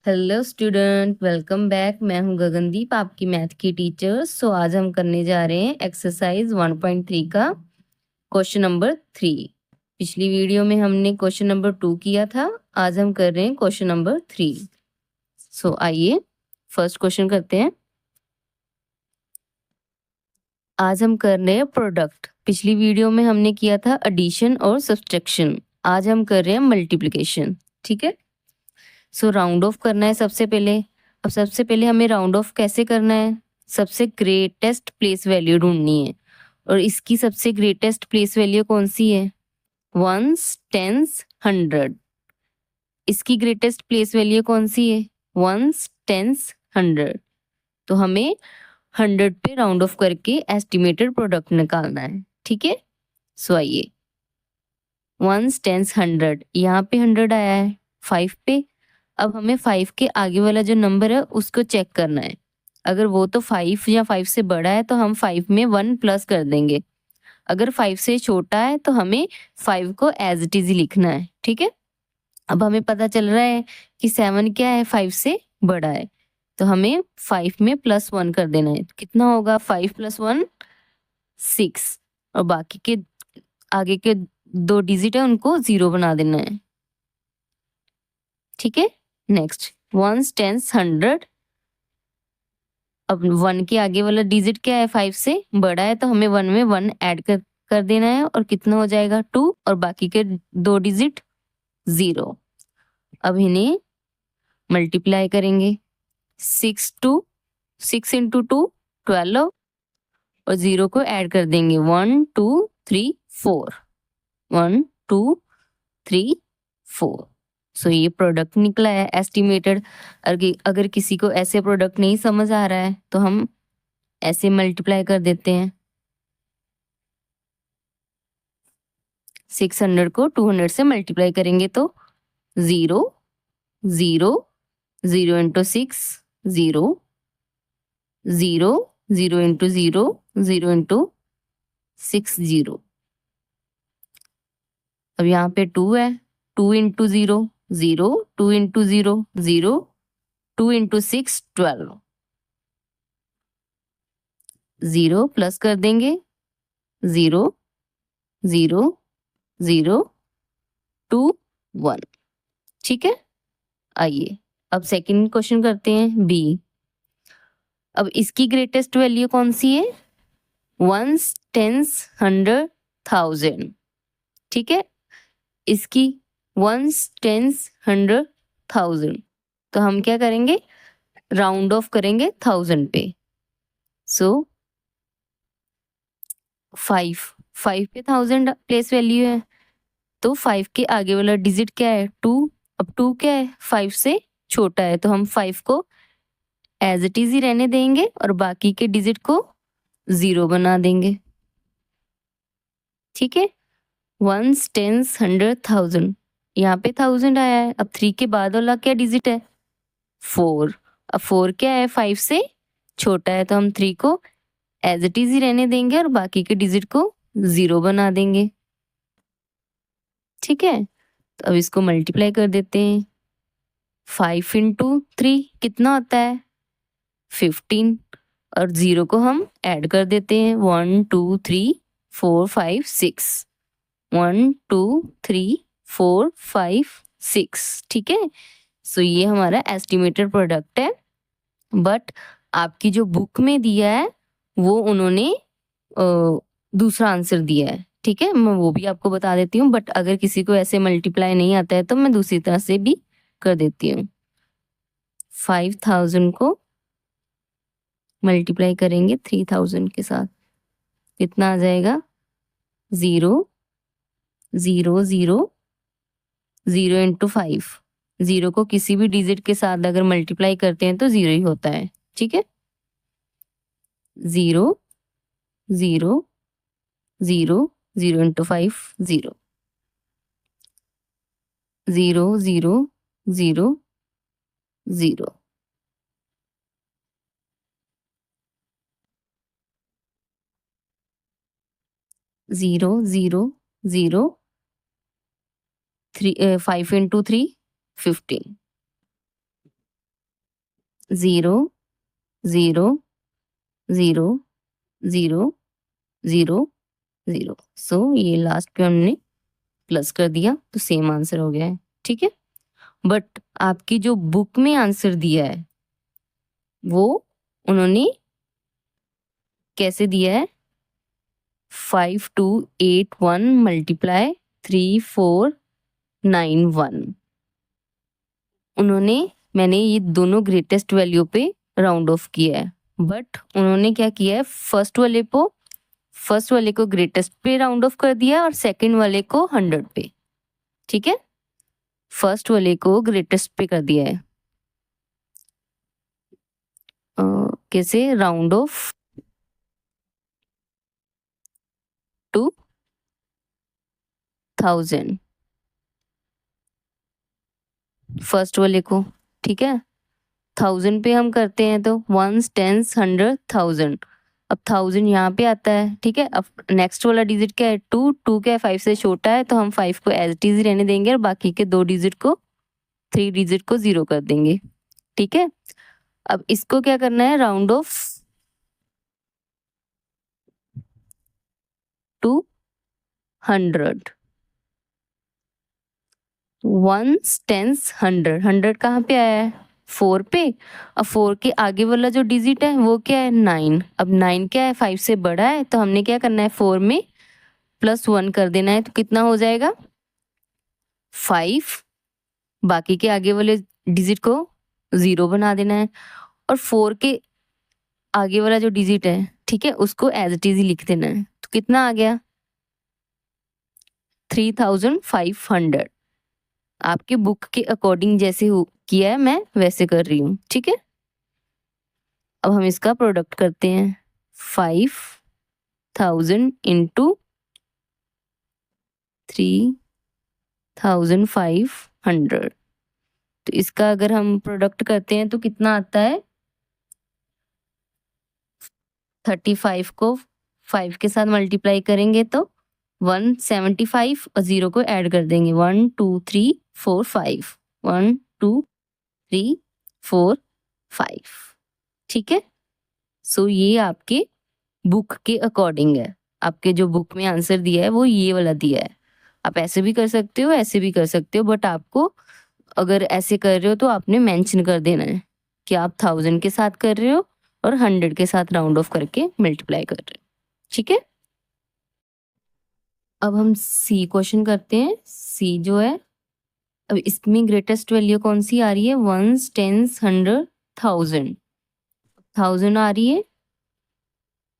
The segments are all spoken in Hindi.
Hello student, welcome back. मैं हूं गगनदीप, आपकी मैथ की टीचर। आज हम करने जा रहे हैं एक्सरसाइज 1.3 का क्वेश्चन नंबर 3। पिछली वीडियो में हमने क्वेश्चन नंबर 2 किया था, आज हम कर रहे हैं क्वेश्चन नंबर 3। आइए फर्स्ट क्वेश्चन करते हैं। आज हम कर रहे हैं प्रोडक्ट। पिछली वीडियो में हमने किया था एडिशन और सब्सट्रैक्शन, आज हम कर रहे हैं मल्टीप्लिकेशन। ठीक है। राउंड ऑफ करना है सबसे पहले। अब सबसे पहले हमें राउंड ऑफ कैसे करना है, सबसे ग्रेटेस्ट प्लेस वैल्यू ढूंढनी है। और इसकी सबसे ग्रेटेस्ट प्लेस वैल्यू कौन सी है? Once, tense, 100। इसकी ग्रेटेस्ट प्लेस वैल्यू कौन सी है? Once, tense, 100। तो हमें 100 पे राउंड ऑफ करके एस्टिमेटेड प्रोडक्ट निकालना है। ठीक है। आइए, वंस, टेंस, 100, यहाँ पे 100 आया है 5 पे। अब हमें 5 के आगे वाला जो नंबर है उसको चेक करना है। अगर वो तो 5 या 5 से बड़ा है तो हम 5 में 1 प्लस कर देंगे। अगर 5 से छोटा है तो हमें 5 को एज इट इज लिखना है। ठीक है। अब हमें पता चल रहा है कि 7 क्या है, 5 से बड़ा है। तो हमें 5 में +1 कर देना है। कितना होगा? 5 + 1 6। और बाकी के आगे के 2 डिजिट है उनको 0 बना देना है। ठीक है। Next, ones, tense, 100। अब 1 के आगे वाला डिजिट क्या है? 5 से बड़ा है, तो हमें 1 में 1 ऐड कर देना है। और कितना हो जाएगा? 2। और बाकी के 2 डिजिट 0। अब इन्हें मल्टीप्लाई करेंगे। 6 इंटू 2 12। और 0 को ऐड कर देंगे। 1 2 3 4। 1 2 3 4। ये प्रोडक्ट निकला है एस्टिमेटेड। अगर किसी को ऐसे प्रोडक्ट नहीं समझ आ रहा है तो हम ऐसे मल्टीप्लाई कर देते हैं। 600 को 200 से मल्टीप्लाई करेंगे तो 0 0 0 इंटू 6 0 0 0 इंटू 0 0 इंटू 6 0। अब यहाँ पे 2 है, 2 इंटू 0 0, 2 इंटू 0 0, 2 इंटू 6 12। 0 प्लस कर देंगे। 0 0 0 2 1। ठीक है। आइए अब सेकंड क्वेश्चन करते हैं, बी। अब इसकी ग्रेटेस्ट वैल्यू कौन सी है? Once, tense, 100, 1000। ठीक है। इसकी वंस, टेंस, 100, 1000। तो हम क्या करेंगे? राउंड ऑफ करेंगे 1000 पे। 5 5 पे 1000 प्लेस वैल्यू है, तो 5 के आगे वाला डिजिट क्या है? 2। अब 2 क्या है? 5 से छोटा है, तो हम 5 को एज इट इज ही रहने देंगे और बाकी के डिजिट को 0 बना देंगे। ठीक है। Once, tense, 100, 1000। यहाँ पे 1000 आया है। अब 3 के बाद वाला क्या डिजिट है? 4। अब 4 क्या है? 5 से छोटा है, तो हम 3 को एज इट इज ही रहने देंगे और बाकी के डिजिट को 0 बना देंगे। ठीक है। तो अब इसको मल्टीप्लाई कर देते हैं। 5 इंटू 3 कितना होता है? 15। और 0 को हम ऐड कर देते हैं। 1 2 3 4 5 6। 1 2 3 4 5 6। ठीक है। ये हमारा एस्टिमेटेड प्रोडक्ट है। बट आपकी जो बुक में दिया है वो उन्होंने दूसरा आंसर दिया है। ठीक है, मैं वो भी आपको बता देती हूँ। बट अगर किसी को ऐसे मल्टीप्लाई नहीं आता है तो मैं दूसरी तरह से भी कर देती हूँ। 5000 को मल्टीप्लाई करेंगे 3000 के साथ, कितना आ जाएगा? 0 0 0 0 इंटू 5। 0 को किसी भी डिजिट के साथ अगर मल्टीप्लाई करते हैं तो 0 ही होता है। ठीक है। 0 0 0 0 इंटू 5 0 0 0 0 0। 0 0 0 3 5 इंटू 3 15। 0 0 0 0 0 0। सो ये लास्ट पे हमने प्लस कर दिया तो सेम आंसर हो गया है, ठीक है। बट आपकी जो बुक में आंसर दिया है वो उन्होंने कैसे दिया है? 5281 मल्टीप्लाई 3491। मैंने ये दोनों ग्रेटेस्ट वैल्यू पे राउंड ऑफ किया है, बट उन्होंने क्या किया है, फर्स्ट वाले को ग्रेटेस्ट पे राउंड ऑफ कर दिया और सेकंड वाले को 100 पे, ठीक है। फर्स्ट वाले को ग्रेटेस्ट पे कर दिया है। कैसे? राउंड ऑफ टू 1000 फर्स्ट वाले को, ठीक है। 1000 पे हम करते हैं तो 1s 10s 100 1000। अब 1000 यहाँ पे आता है, ठीक है। अब नेक्स्ट वाला डिजिट क्या है? 2 क्या है? 5 से छोटा है तो हम 5 को एज इट इज रहने देंगे और बाकी के 3 डिजिट को 0 कर देंगे, ठीक है। अब इसको क्या करना है? Round off to 100। 1s 10s 100। 100 कहाँ पे आया है? 4 पे। अब 4 के आगे वाला जो डिजिट है वो क्या है? 9। अब 9 क्या है? 5 से बड़ा है तो हमने क्या करना है? 4 में +1 कर देना है तो कितना हो जाएगा? 5। बाकी के आगे वाले डिजिट को 0 बना देना है और 4 के आगे वाला जो डिजिट है, ठीक है, उसको एज इट इज ही लिख देना है। तो कितना आ गया? 3500। आपके बुक के अकॉर्डिंग जैसे किया है मैं वैसे कर रही हूँ, ठीक है। अब हम इसका प्रोडक्ट करते हैं। 5000 इंटू 3500। तो इसका अगर हम प्रोडक्ट करते हैं तो कितना आता है? 35 को 5 के साथ मल्टीप्लाई करेंगे तो 175 और 0 को ऐड कर देंगे। 1 2 3 4 5 1 2 3 4 5, ठीक है। सो ये आपके बुक के अकॉर्डिंग है। आपके जो बुक में आंसर दिया है वो ये वाला दिया है। आप ऐसे भी कर सकते हो, ऐसे भी कर सकते हो, बट आपको अगर ऐसे कर रहे हो तो आपने मेंशन कर देना है कि आप 1000 के साथ कर रहे हो और 100 के साथ राउंड ऑफ करके मल्टीप्लाई कर रहे हो, ठीक है। अब हम सी क्वेश्चन करते हैं। सी जो है, अब इसमें ग्रेटेस्ट वैल्यू कौन सी आ रही है? 1s 10s 100 1000। 1000 आ रही है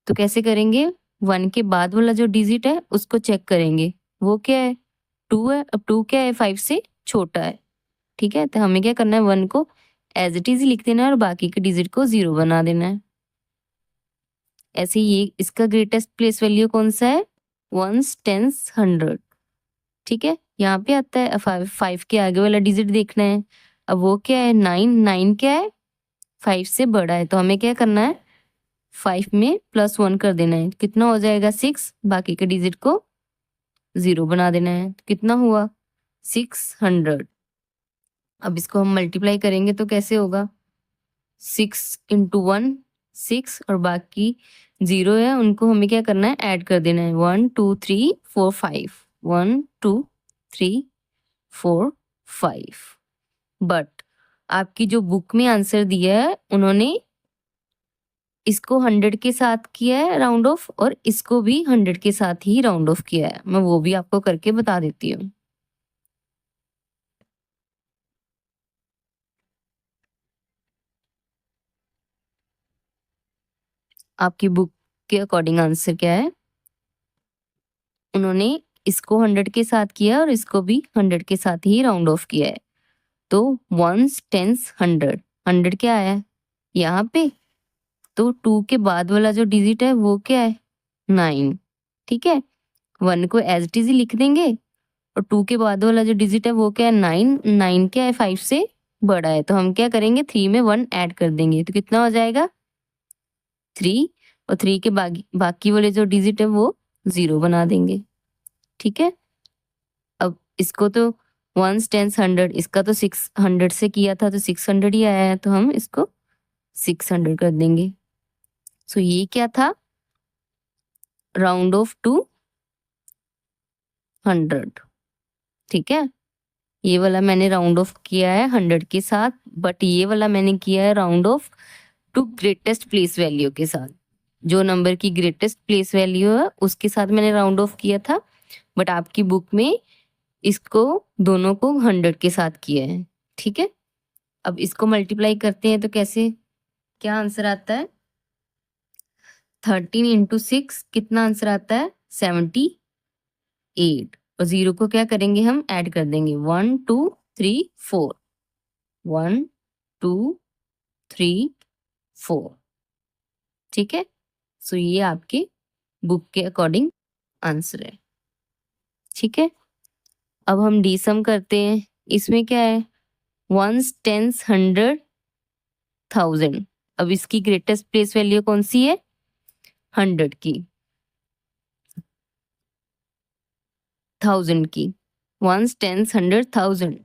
तो कैसे करेंगे? 1 के बाद वाला जो डिजिट है उसको चेक करेंगे, वो क्या है? 2 है। अब 2 क्या है? 5 से छोटा है, ठीक है। तो हमें क्या करना है? 1 को एज इट इज लिख देना है और बाकी के डिजिट को 0 बना देना है। ऐसे ये इसका ग्रेटेस्ट प्लेस वैल्यू कौन सा है? 1s 10s 100, ठीक है। यहाँ पे आता है। 5 के आगे वाला डिजिट देखना है। अब वो क्या है? 9। 9 क्या है? 5 से बड़ा है तो हमें क्या करना है? 5 में +1 कर देना है। कितना हो जाएगा? 6। बाकी के डिजिट को 0 बना देना है। तो कितना हुआ? 600। अब इसको हम मल्टीप्लाई करेंगे तो कैसे होगा? 6 इंटू 1 6 और बाकी 0 है उनको हमें क्या करना है? ऐड कर देना है। 1 2 3 4 5 1 2 3 4 5। बट आपकी जो बुक में आंसर दिया है उन्होंने इसको 100 के साथ किया है राउंड ऑफ और इसको भी 100 के साथ ही राउंड ऑफ किया है। मैं वो भी आपको करके बता देती हूँ। आपकी बुक के अकॉर्डिंग आंसर क्या है? उन्होंने इसको 100 के साथ किया और इसको भी 100 के साथ ही राउंड ऑफ किया है। तो 1s 10s 100। 100 क्या आया यहाँ पे? तो 2 के बाद वाला जो डिजिट है वो क्या है? 9, ठीक है। 1 को एज इट इज ही लिख देंगे और 2 के बाद वाला जो डिजिट है वो क्या है? 9। 9 क्या है? 5 से बड़ा है तो हम क्या करेंगे? 3 में 1 ऐड कर देंगे तो कितना हो जाएगा? 3। और 3 के बाकी वाले जो डिजिट है वो 0 बना देंगे, ठीक है। अब इसको तो 1s 10s 100, इसका तो 600 से किया था तो 600 ही आया है तो हम इसको 600 कर देंगे। सो ये क्या था, राउंड ऑफ टू 100, ठीक है। ये वाला मैंने राउंड ऑफ किया है 100 के साथ, बट ये वाला मैंने किया है round off to greatest place value के साथ। जो नंबर की ग्रेटेस्ट प्लेस वैल्यू है उसके साथ मैंने राउंड ऑफ किया था, बट आपकी बुक में इसको दोनों को 100 के साथ किया है, ठीक है। अब इसको मल्टीप्लाई करते हैं तो कैसे, क्या आंसर आता है, 13 इंटू 6 कितना आंसर आता है, 78। और 0 को क्या करेंगे, हम ऐड कर देंगे, 1 2 3 4, 1 2 3 4, ठीक है। सो ये आपके बुक के अकॉर्डिंग आंसर है, ठीक है। अब हम डी सम करते हैं। इसमें क्या है, 1s 10s 100 1000। अब इसकी ग्रेटेस्ट प्लेस वैल्यू कौन सी है, 100 की, 1000 की, 1s 10s 100 1000।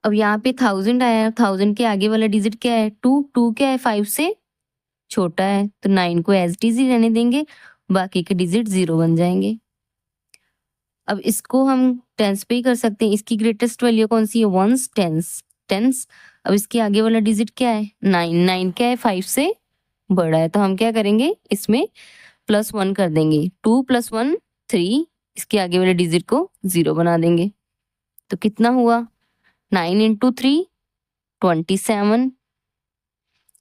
अब यहाँ पे 1000 आया है, 1000 के आगे वाला डिजिट क्या है, 2, 2 क्या है, 5 से छोटा है, तो 9 को एज इट इज ही रहने देंगे, बाकी के डिजिट 0 बन जाएंगे। अब इसको हम टेंस पे ही कर सकते हैं। इसकी ग्रेटेस्ट वैल्यू कौन सी है, 1s 10s 10s। अब इसके आगे वाला डिजिट क्या है, 9, 9 क्या है, 5 से बड़ा है, तो हम क्या करेंगे, इसमें +1 कर देंगे, 2 + 1 3, इसके आगे वाले डिजिट को 0 बना देंगे। तो कितना हुआ, 9 इंटू 3 27,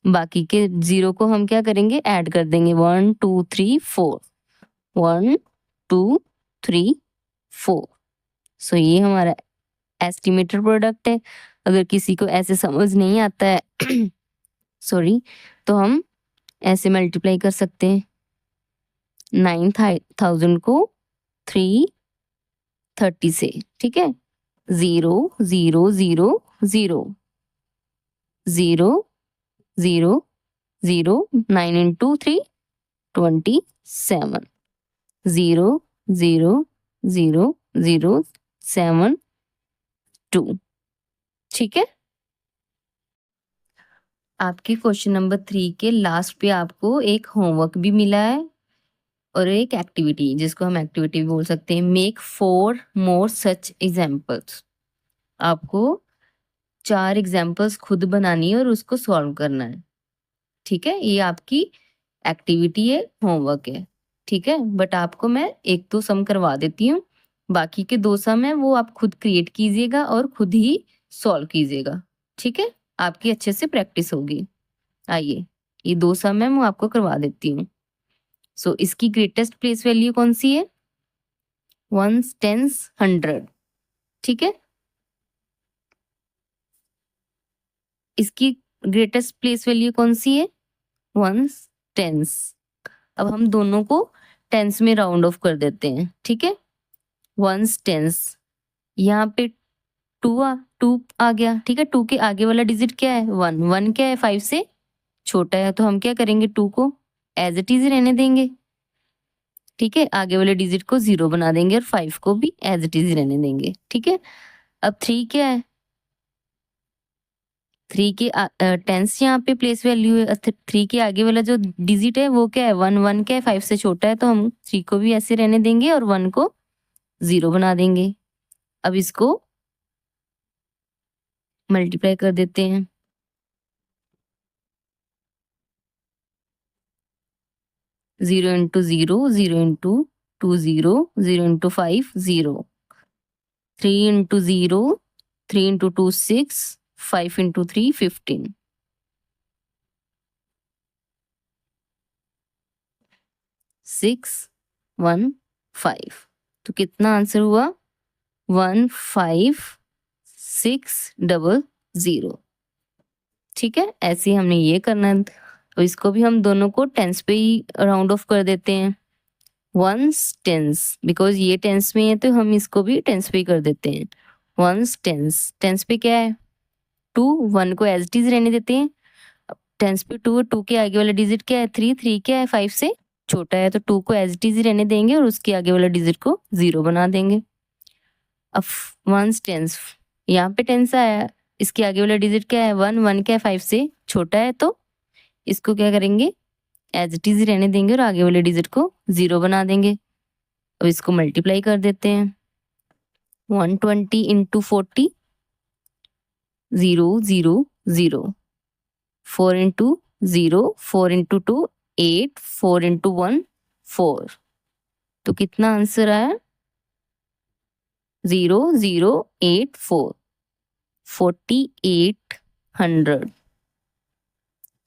बाकी के 0 को हम क्या करेंगे, ऐड कर देंगे, 1 2 3 4, 1 2 3 4। सो ये हमारा एस्टिमेटेड प्रोडक्ट है। अगर किसी को ऐसे समझ नहीं आता है सॉरी, तो हम ऐसे मल्टीप्लाई कर सकते हैं, 9000 को 330 से, ठीक है। 0 0 0 0 0 0 0, 9 इंटू 3 27, 0 0 0 0 7 2, ठीक है। आपके क्वेश्चन नंबर 3 के लास्ट पे आपको एक होमवर्क भी मिला है और एक एक्टिविटी, जिसको हम एक्टिविटी भी बोल सकते हैं, मेक 4 मोर सच एग्जाम्पल्स। आपको 4 एग्जाम्पल्स खुद बनानी है और उसको सॉल्व करना है, ठीक है। ये आपकी एक्टिविटी है, होमवर्क है, ठीक है। बट आपको मैं 1-2 सम करवा देती हूँ, बाकी के 2 सम है वो आप खुद क्रिएट कीजिएगा और खुद ही सॉल्व कीजिएगा, ठीक है। आपकी अच्छे से प्रैक्टिस होगी। आइए, ये 2 सम है, मैं आपको करवा देती हूँ। सो इसकी ग्रेटेस्ट प्लेस वैल्यू कौन सी है, 1s 10s 100, ठीक है। इसकी ग्रेटेस्ट प्लेस वैल्यू कौन सी है, 1s 10s। अब हम दोनों को टेंस में राउंड ऑफ कर देते हैं, ठीक है। 1s 10s, यहाँ पे 2 आ गया, ठीक है। 2 के आगे वाला डिजिट क्या है, 1, 1 क्या है, 5 से छोटा है, तो हम क्या करेंगे, 2 को एज इट इज रहने देंगे, ठीक है। आगे वाले डिजिट को 0 बना देंगे और 5 को भी एज इट इज रहने देंगे, ठीक है। अब 3 क्या है, 3 के टेंस यहाँ पे प्लेस वैल्यू है, 3 के आगे वाला जो डिजिट है वो क्या है, 1, 1 क्या है, 5 से छोटा है, तो हम 3 को भी ऐसे रहने देंगे और 1 को 0 बना देंगे। अब इसको मल्टीप्लाई कर देते हैं, 0 into 0 0 into 2 0 0 into 5 0, 3 into 0 3 into 2 6, 5 into 3 15, 6 1 5। तो कितना आंसर हुआ, 15600, ठीक है। ऐसे हमने ये करना है। तो इसको भी हम दोनों को टेंस पे ही राउंड ऑफ कर देते हैं, 1s 10s, बिकॉज ये टेंस में है तो हम इसको भी टेंस पे ही कर देते हैं, 1s 10s। टेंस पे क्या है, 2, 1 को एज इट इज रहने देते हैं। टेंस पे 2, 2 के आगे वाला डिजिट क्या है, 3, 3 क्या है, 5 से छोटा है, तो 2 को एज इट इज ही रहने देंगे और उसके आगे वाला डिजिट को 0 बना देंगे। अब 1s 10s, यहाँ पे टेंस आया, इसके आगे वाला डिजिट क्या है, 1, 1 क्या है, 5 से छोटा है तो इसको क्या करेंगे, एज इट इज ही रहने देंगे और आगे वाले डिजिट को 0 बना देंगे। अब इसको मल्टीप्लाई कर देते हैं। 120 इंटू 40, 0 0 0। 4 into 0, 4 into 2 8, 4 into 1 4। तो कितना आंसर आया, 0084, 4800।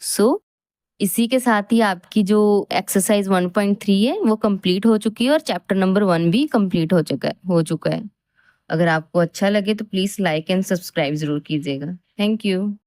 सो इसी के साथ ही आपकी जो एक्सरसाइज 1.3 है वो कंप्लीट हो चुकी है और चैप्टर नंबर 1 भी कंप्लीट हो चुका है। अगर आपको अच्छा लगे तो प्लीज लाइक एंड सब्सक्राइब जरूर कीजिएगा। Thank you.